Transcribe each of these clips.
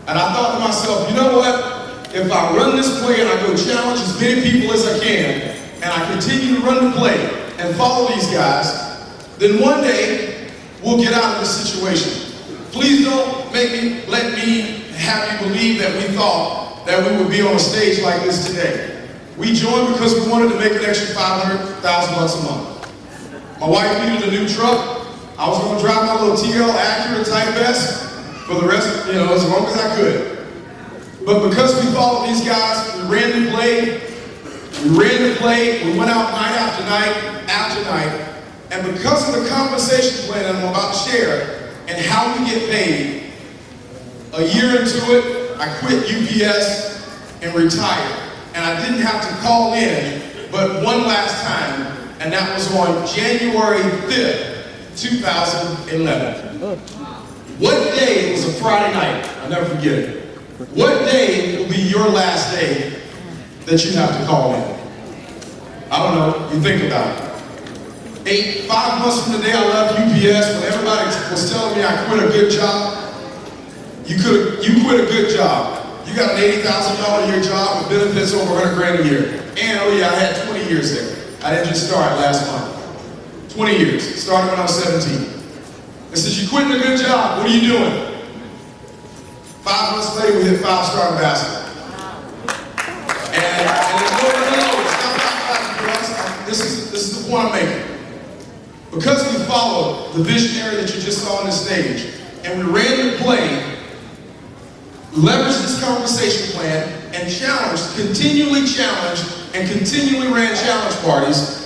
And I thought to myself, you know what? If I run this play and I go challenge as many people as I can, and I continue to run the play and follow these guys, then one day we'll get out of this situation. Please don't let me have you believe that we thought that we would be on a stage like this today. We joined because we wanted to make an extra $500,000 a month. My wife needed a new truck. I was going to drive my little TL Acura type vest for the rest, as long as I could. But because we followed these guys, we ran the play, we went out night after night, and because of the compensation plan that I'm about to share and how we get paid, a year into it, I quit UPS and retired. And I didn't have to call in but one last time, and that was on January 5th, 2011. What day, it was a Friday night, I'll never forget it. What day will be your last day that you have to call in? I don't know, you think about it. 5 months from the day I left UPS, when everybody was telling me I quit a good job, you quit a good job. You got an $80,000 a year job with benefits over $100,000 a year. And oh yeah, I had 20 years there. I didn't just start last month. 20 years, started when I was 17. They said, you quitting a good job, what are you doing? 5 months later, we hit 5-star ambassador. And this is the point I'm making. Because we followed the visionary that you just saw on the stage, and we ran the play, leveraged this compensation plan, and continually challenged, and continually ran challenge parties,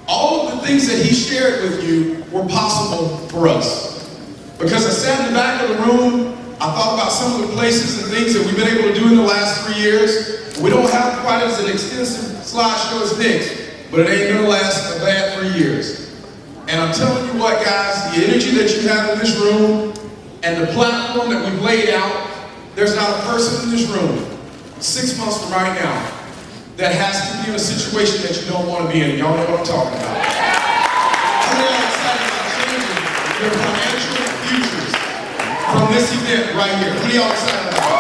all of the things that he shared with you were possible for us. Because I sat in the back of the room, I thought about some of the places and things that we've been able to do in the last 3 years. We don't have quite as an extensive slideshow as Nick's, but it ain't gonna last a bad 3 years. And I'm telling you what, guys, the energy that you have in this room and the platform that we've laid out, there's not a person in this room, 6 months from right now, that has to be in a situation that you don't want to be in. Y'all know what I'm talking about. I'm really excited about changing your financial futures from this event right here. What are y'all excited about?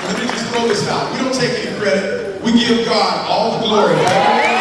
Let me just throw this out. We don't take any credit. We give God all the glory. Right?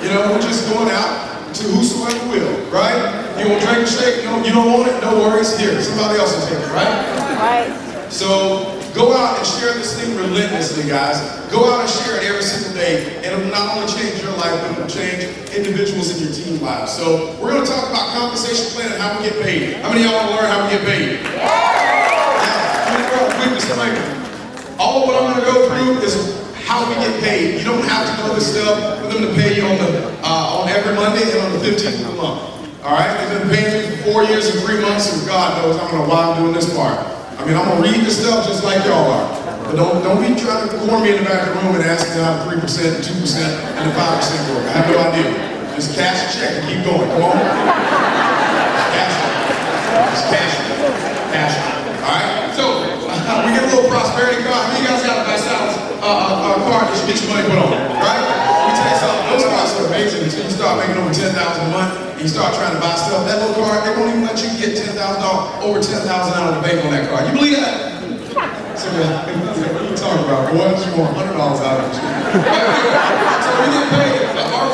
We're just going out to whosoever will, right? You want to drink a shake? You don't want it? No worries. Here, somebody else will take it, right? Right. So go out and share this thing relentlessly, guys. Go out and share it every single day, and it'll not only change your life, but it'll change individuals in your team lives. So we're going to talk about compensation plan and how we get paid. How many of y'all want to learn how we get paid? Yeah. I'm going to go quick disclaimer. All what I'm going to go through is how we get paid. You don't have to know this stuff for them to pay you on every Monday and on the 15th of the month. All right? They've been paying me for 4 years and 3 months, and God knows I don't know why I'm doing this part. I mean, I'm gonna read this stuff just like y'all are. But don't be trying to corner me in the back of the room and ask me how the 3% and 2% and the 5% work. I have no idea. Just cash a check and keep going. Come on. Just cash it. Just cash it. Cash it. All right? So we get a little prosperity card. You guys got a nice house. Card that you get your money put on, right? Let me tell you something, those cards are amazing until you start making over $10,000 a month and you start trying to buy stuff. That little card, they won't even let you get $10,000, over $10,000 out of the bank on that card. You believe that? So what are you talking about? Boy, you want $100 out of it. So we get paid.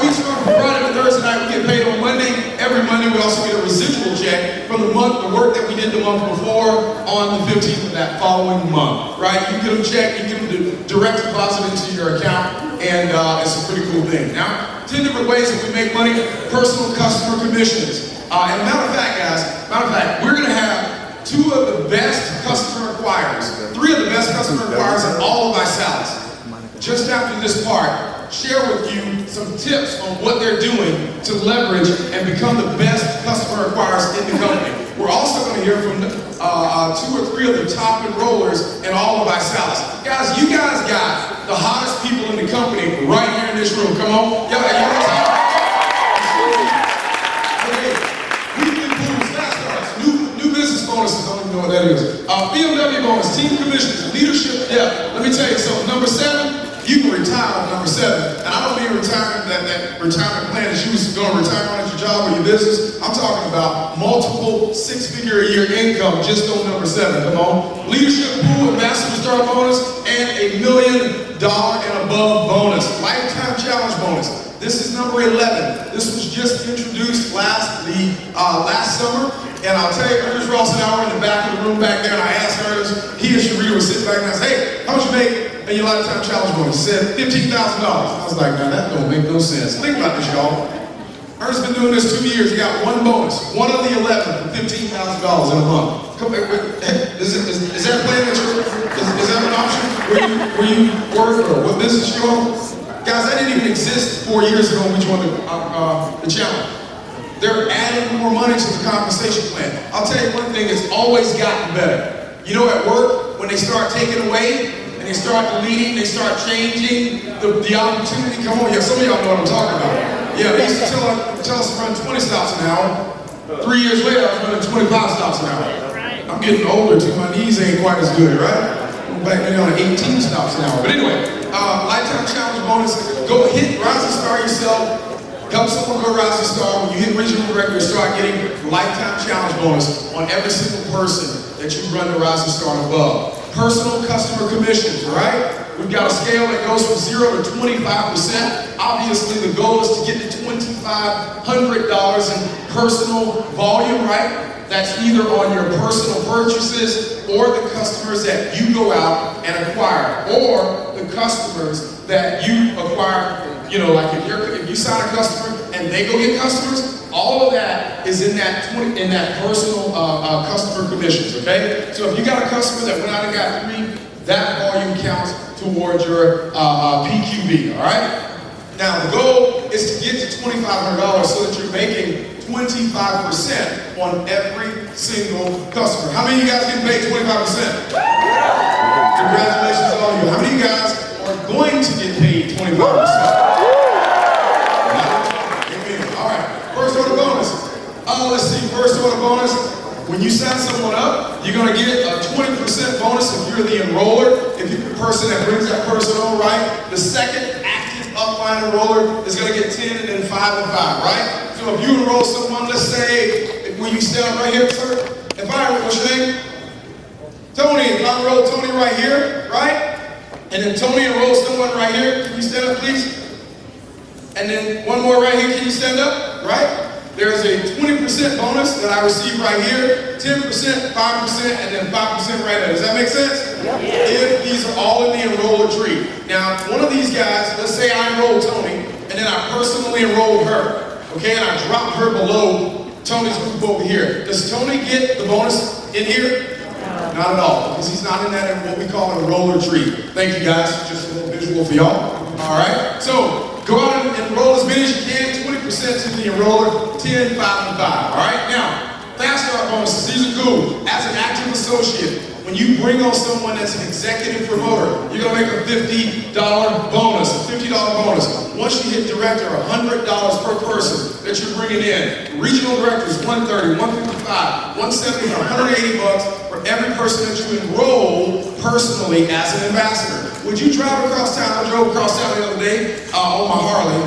We start from Friday to Thursday night, we get paid on Monday. Every Monday we also get a residual check from the work that we did the month before on the 15th of that following month, right? You get them checked, you get them direct deposit into your account, and it's a pretty cool thing. Now, 10 different ways that we make money: personal customer commissions. And matter of fact, we're gonna have 2 of the best customer acquirers, 3 of the best customer acquirers in all of Visalis. Just after this part, share with you some tips on what they're doing to leverage and become the best customer acquirers in the company. We're also going to hear from 2 or 3 of the top enrollers in all of Visalis. Guys, you guys got the hottest people in the company right here in this room. Come on. Y'all weekly pools, fast starts, new business bonuses, I don't even know what that is. BMW bonus, team commissions, leadership depth. Let me tell you something. Number 7, you can retire on number 7. And I don't mean that retirement plan that you was going to retire on at your job or your business. I'm talking about multiple six-figure-a-year income just on number 7. Come on. Leadership pool, ambassador star bonus, and $1 million and above bonus. Lifetime challenge bonus. This is number 11. This was just introduced last summer. And I'll tell you, Ernest Rossenauer in the back of the room back there, and I asked Ernest, he and Sharita were sitting back and I said, hey, how much you make in your lifetime challenge bonus? He said, $15,000. I was like, now that don't make no sense. Think about this, y'all. Ernest's been doing this 2 years. He got one bonus, one of the 11 for $15,000 in a month. Come, is that a plan that is that an option where you work or what business you own? Guys, that didn't even exist 4 years ago when we joined the challenge. They're adding more money to the compensation plan. I'll tell you one thing, it's always gotten better. You know, at work, when they start taking away, and they start deleting, they start changing the opportunity. Come on, yeah, some of y'all know what I'm talking about. Yeah, they used to tell us to run 20 stops an hour. 3 years later, I was running 25 stops an hour. I'm getting older too, my knees ain't quite as good, right? I'm back maybe on 18 stops an hour. But anyway, lifetime challenge bonus, go hit Rise and Star yourself. Help someone go Rise and Star. When you hit regional director, start getting lifetime challenge bonus on every single person that you run the Rise and Star above. Personal customer commissions, right? We've got a scale that goes from 0 to 25%. Obviously, the goal is to get to $2,500 in personal volume, right? That's either on your personal purchases or the customers that you go out and acquire, or the customers that you acquire. You know, like if you sign a customer and they go get customers, all of that is in that personal customer commissions, okay? So if you got a customer that went out and got 3, that volume counts towards your PQB, all right? Now the goal is to get to $2,500 so that you're making 25% on every single customer. How many of you guys getting paid 25%? Congratulations to all of you. How many of you guys are going to get paid 25%? First order bonus. Let's see, first order bonus. When you sign someone up, you're gonna get a 20% bonus if you're the enroller, if you're the person that brings that person on, right? The second active upline enroller is gonna get 10 and then 5 and 5, right? So if you enroll someone, let's say, will you stand up right here, sir? If I, what's your name? Tony, if I enroll Tony right here, right? And then Tony enrolls someone right here, can you stand up, please? And then one more right here, can you stand up, right? There's a 20% bonus that I receive right here, 10%, 5%, and then 5% right there. Does that make sense? Yep. If these are all in the enroller tree. Now, one of these guys, let's say I enroll Tony, and then I personally enrolled her, okay, and I dropped her below Tony's group over here. Does Tony get the bonus in here? Not at all, because he's not in that, what we call an enroller tree. Thank you guys, just a little visual for y'all. All right, so go out and enroll as many as you can, 20% to the enroller, 10, 5, and 5. All right, now, fast start bonuses, these are cool. As an active associate, when you bring on someone that's an executive promoter, you're gonna make a $50 bonus, a $50 bonus. Once you hit director, $100 per person that you're bringing in. Regional directors, $130, $155, $170, $180 for every person that you enroll personally as an ambassador. Would you drive across town? I drove across town the other day on my Harley.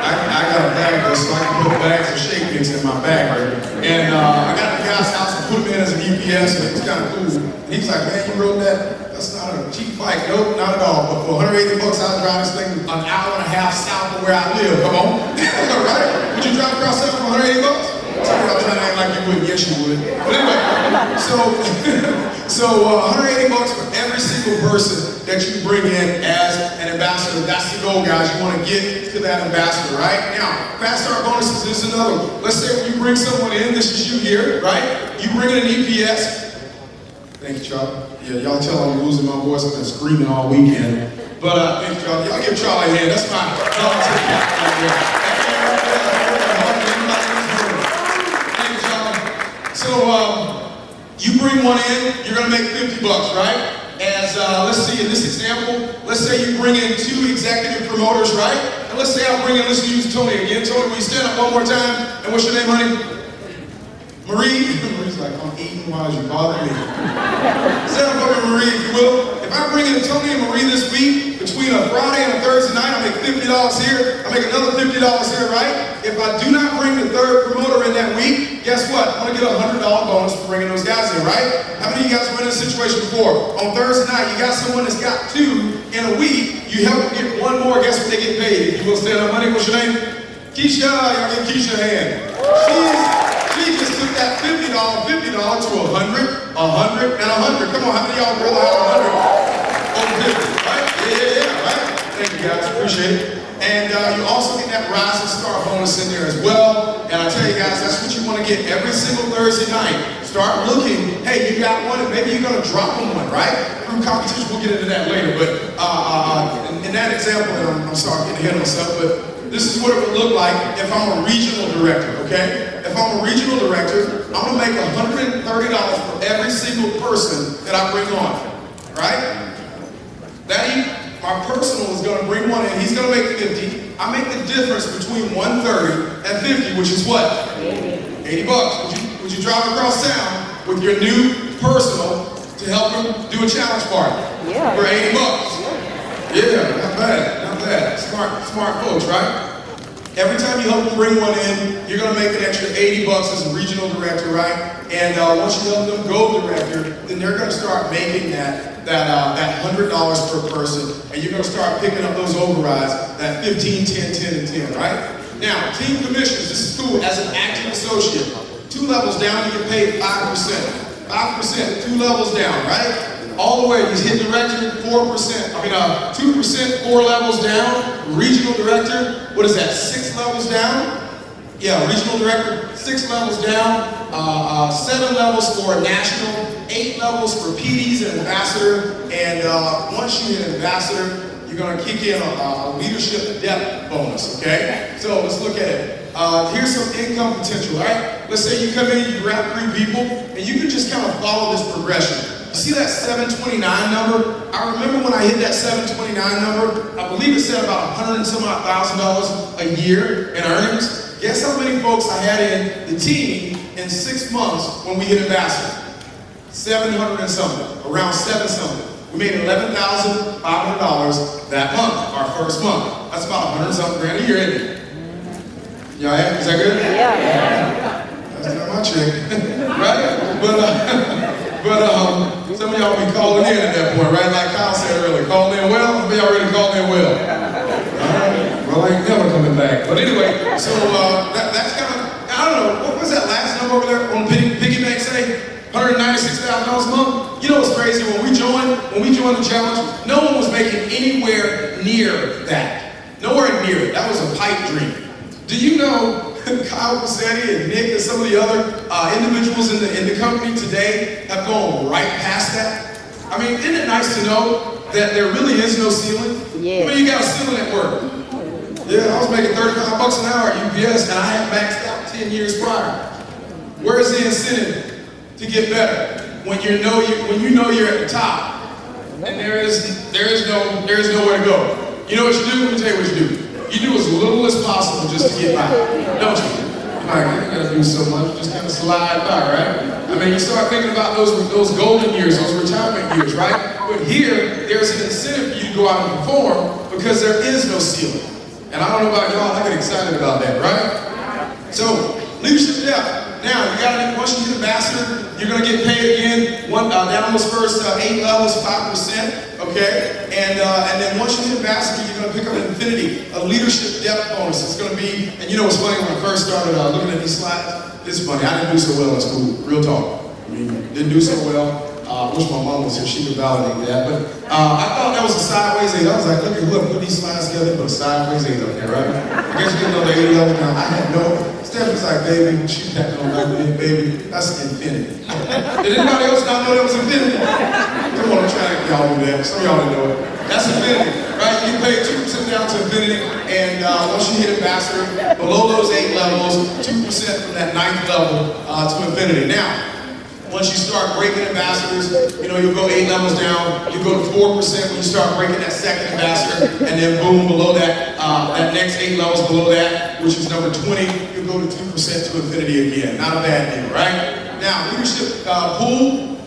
I got a bag though, so I can put bags of shake mix in my bag right. And I got the guy's house and put him in as an EPS, and it was kind of cool. And he's like, man, you rode that? That's not a cheap bike. Nope, not at all. But for $180, I'll drive this thing an hour and a half south of where I live. Come on. Right? Would you drive across town for $180? Some of y'all trying to act like you wouldn't. Yes, you would. But anyway, so $180 for every single person that you bring in as an ambassador. That's the goal, guys. You want to get to that ambassador, right? Now, fast start bonuses is another one. Let's say when you bring someone in, this is you here, right? You bring in an EPS. Thank you, Charlie. Yeah, y'all tell I'm losing my voice. I've been screaming all weekend. But thank you, Charlie. Y'all give Charlie a hand. That's my volunteer captain right there. So you bring one in, you're gonna make $50, right? As let's see, in this example, let's say you bring in 2 executive promoters, right? And let's say I bring in, let's use Tony again. Tony, will you stand up one more time? And what's your name, honey? Marie. Marie's like, I'm eating while you bother me. Stand up for me, Marie, if you will. If I bring in Tony and Marie this week, between a Friday and a Thursday night, I make $50 here, I make another $50 here, right? If I do not bring the third promoter in that week, guess what? I'm gonna get a $100 bonus for bringing those guys in, right? How many of you guys were in this situation before? On Thursday night, you got someone that's got 2 in a week, you help them get 1 more, guess what they get paid? If you will stand up, money, what's your name? Keisha, y'all give Keisha a hand. She just took that $50 to 100, 100, and 100. Come on, how many of y'all really have 100 over 50, right? Yeah, right? Thank you guys, appreciate it. And you also get that Rise and Star bonus in there as well. And I tell you guys, that's what you want to get every single Thursday night. Start looking, hey, you got one, and maybe you're going to drop them one, right? Through competition, we'll get into that later. But in that example, and I'm sorry, I'm getting ahead of myself, but this is what it would look like if I'm a regional director, okay? If I'm a regional director, I'm going to make $130 for every single person that I bring on, right? My personal is going to bring one in, he's going to make 50. I make the difference between 130 and 50, which is what? 80 bucks. Would you drive across town with your new personal to help him do a challenge party? Yeah. For 80 bucks. Yeah, not bad. Smart folks, right? Every time you help them bring one in, you're going to make an extra 80 bucks as a regional director, right? And once you help them go director, then they're going to start making that $100 per person, and you're going to start picking up those overrides, that 15, 10, 10, and 10, right? Now, team commissions, this is cool. As an acting associate, 2 levels down, you get paid 5%. 5%, 2 levels down, right? All the way, you hit director, 4%. 2%, 4 levels down. Regional director, what is that, 6 levels down? Yeah, regional director, 6 levels down. 7 levels for national, 8 levels for PDs and ambassador. And once you hit ambassador, you're going to kick in a leadership depth bonus, okay? So let's look at it. Here's some income potential, right? Let's say you come in, you grab 3 people, and you can just kind of follow this progression. You see that 729 number? I remember when I hit that 729 number, I believe it said about $100,000 and some odd a year in earnings. Guess how many folks I had in the team in 6 months when we hit ambassador? 700 and something, around 7 something. We made $11,500 that month, our first month. That's about 100 something grand a year, isn't it? Y'all happy? Is that good? Yeah. That's not my check, right? But some of y'all be calling in at that point, right? Like Kyle said earlier, calling in well. Some of y'all already called in well. All right. Well, I ain't never coming back. But anyway, so that's kind of, I don't know, what was that last number over there on Piggy Bank say? $196,000 a month. You know what's crazy? When we joined the challenge, no one was making anywhere near that. Nowhere near it. That was a pipe dream. Do you know Kyle Passetti and Nick and some of the other individuals in the company today have gone right past that? I mean, isn't it nice to know that there really is no ceiling? Yeah. I mean, you got a ceiling at work. Yeah, I was making $35 an hour at UPS, and I had maxed out 10 years prior. Where's the incentive to get better when you know you're at the top, and there is nowhere to go? You know what you do? Let me tell you what you do. You do as little as possible just to get by, don't you? Like, you gotta do so much, just kind of slide by, right? I mean, you start thinking about those golden years, those retirement years, right? But here, there's an incentive for you to go out and perform because there is no ceiling. And I don't know about y'all, I get excited about that, right? So, leadership depth. Now, once you get ambassador, you're gonna get paid again, down on those first 8 levels, 5%, okay? And then once you get ambassador, you're gonna pick up an infinity, a leadership depth bonus. It's gonna be, and you know what's funny, when I first started looking at these slides, it's funny, I didn't do so well in school, real talk. I mean, didn't do so well. I wish my mom was here, she could validate that. But I thought that was a sideways 8. I was like, look at whoever put these slides together, put a sideways 8 up there, right? I guess you get another 8 level now. I had no, Steph was like, baby, she tapped on that, baby, that's infinity. Did anybody else not know that was infinity? Come on, I'm trying to get y'all do that. Some of y'all didn't know it. That's infinity, right? You pay 2% down to infinity, and once you hit ambassador, below those 8 levels, 2% from that 9th level to infinity. Now, once you start breaking ambassadors, you'll go 8 levels down, you go to 4% when you start breaking that second ambassador, and then boom, below that, that next 8 levels below that, which is number 20, you go to 2% to infinity again. Not a bad deal, right? Now, leadership pool,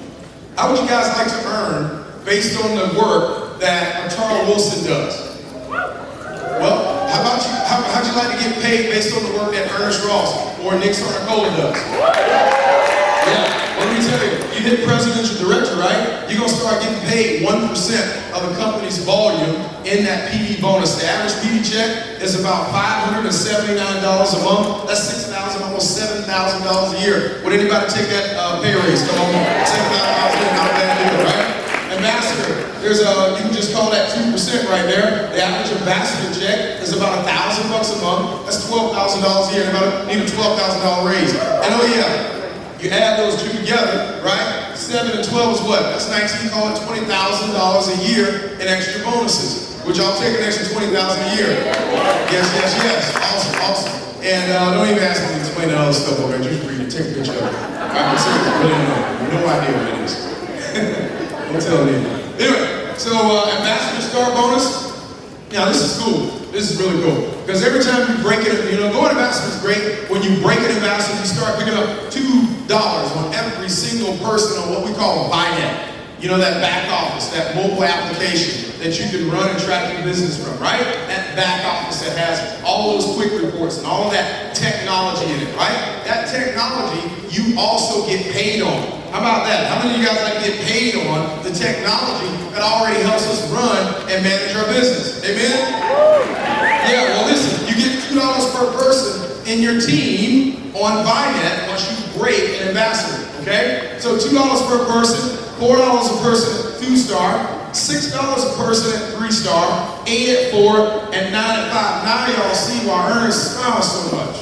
how would you guys like to earn based on the work that Charles Wilson does? Well, how'd you like to get paid based on the work that Ernest Ross or Nick Sarnicola does? Yeah, well, let me tell you, you hit presidential director, right? You're going to start getting paid 1% of the company's volume in that PD bonus. The average PD check is about $579 a month. That's $6,000, almost $7,000 a year. Would anybody take that pay raise? Come on, $7,000 a year, not a bad deal, right? Ambassador, you can just call that 2% right there. The average ambassador check is about $1,000 a month. That's $12,000 a year. Anybody need a $12,000 raise? And oh yeah, you add those two together, right? 7 and 12 is what? That's 19, call it $20,000 a year in extra bonuses. Would y'all take an extra $20,000 a year? Yes, yes, yes. Awesome, awesome. And don't even ask me to explain all this stuff over there. Just read it. Take a picture of it. I'm serious. I really know. No idea what it is. Don't tell me. Anyway, so ambassador star bonus. Now this is cool. This is really cool. Because every time you break it, going ambassador is great. When you break an ambassador, you start picking up $2 on every single person on what we call a BINet. You know, that back office, that mobile application that you can run and track your business from, right? That back office that has all those quick reports and all of that technology in it, right? That technology you also get paid on. How about that? How many of you guys like to get paid on the technology that already helps us run and manage our business? Amen? Yeah, well listen, you get $2 per person in your team on BINet once you break an ambassador, okay? So $2 per person, $4 a person at 2-star, $6 a person at 3-star, 8 at 4, and 9 at 5. Now y'all see why Ernest smiles so much.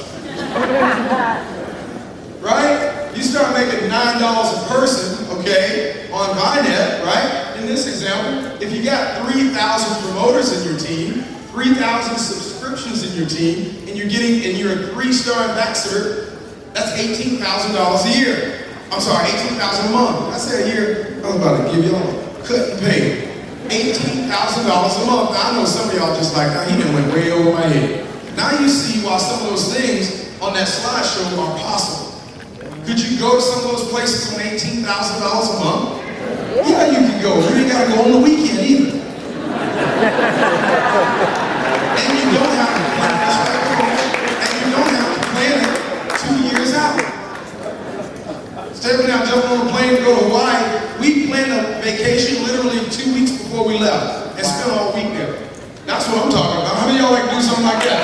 Right? You start making $9 a person, okay, on BINet, right? In this example, if you got 3,000 promoters in your team, 3,000 subscriptions in your team, and you're a 3-star ambassador, that's $18,000 a year. I'm sorry, $18,000 a month. When I say a year, I was about to give y'all a cut and pay. $18,000 a month. Now I know some of y'all just like, now he done went way over my head. Now you see why some of those things on that slideshow are possible. Could you go to some of those places on $18,000 a month? Yeah, you can go. You ain't got to go on the weekend either. And you don't have to plan this right. And you don't have to plan it 2 years out. Stephanie and I jumped on a plane to go to Hawaii. We planned a vacation literally 2 weeks before we left and spent all week there. That's what I'm talking about. How many of y'all like to do something like that?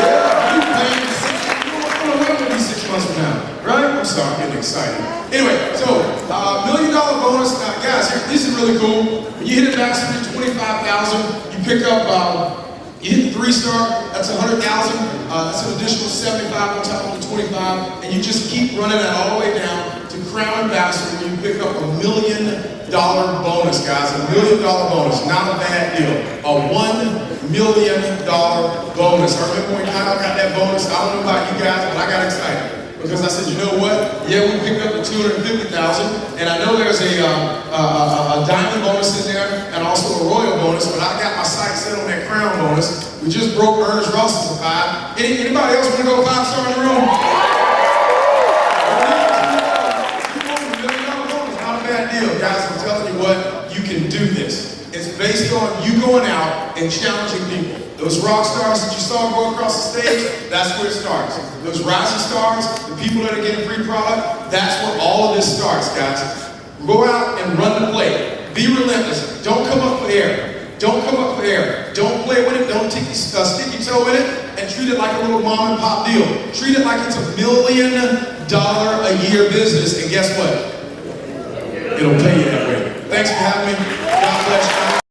Yeah, you planned 6 months. Where will be 6 months from now? Right? I'm sorry, I'm getting excited. Anyway, so $1 million bonus. Now, guys, this is really cool. When you hit ambassador, $25,000. You pick up, you hit 3-star. That's $100,000. That's an additional $75 on top of the $25, and you just keep running that all the way down to crown ambassador. When you pick up $1 million bonus, guys. $1 million bonus, not a bad deal. A $1 million bonus. I remember when Kyle got that bonus. I don't know about you guys, but I got excited. Because I said, you know what? Yeah, we picked up the $250,000, and I know there's a diamond bonus in there, and also a royal bonus. But I got my sights set on that crown bonus. We just broke Ernest Ross's 5. Anybody else want to go 5-star in the room? $1 million bonus, not a bad deal, guys. I'm telling you what, you can do this. It's based on you going out and challenging people. Those rock stars that you saw go across the stage, that's where it starts. Those rising stars, the people that are getting free product, that's where all of this starts, guys. Go out and run the play. Be relentless. Don't come up for air. Don't come up for air. Don't play with it. Don't stick your toe in it and treat it like a little mom and pop deal. Treat it like it's $1 million a year business, and guess what? It'll pay you that way. Thanks for having me. God bless you.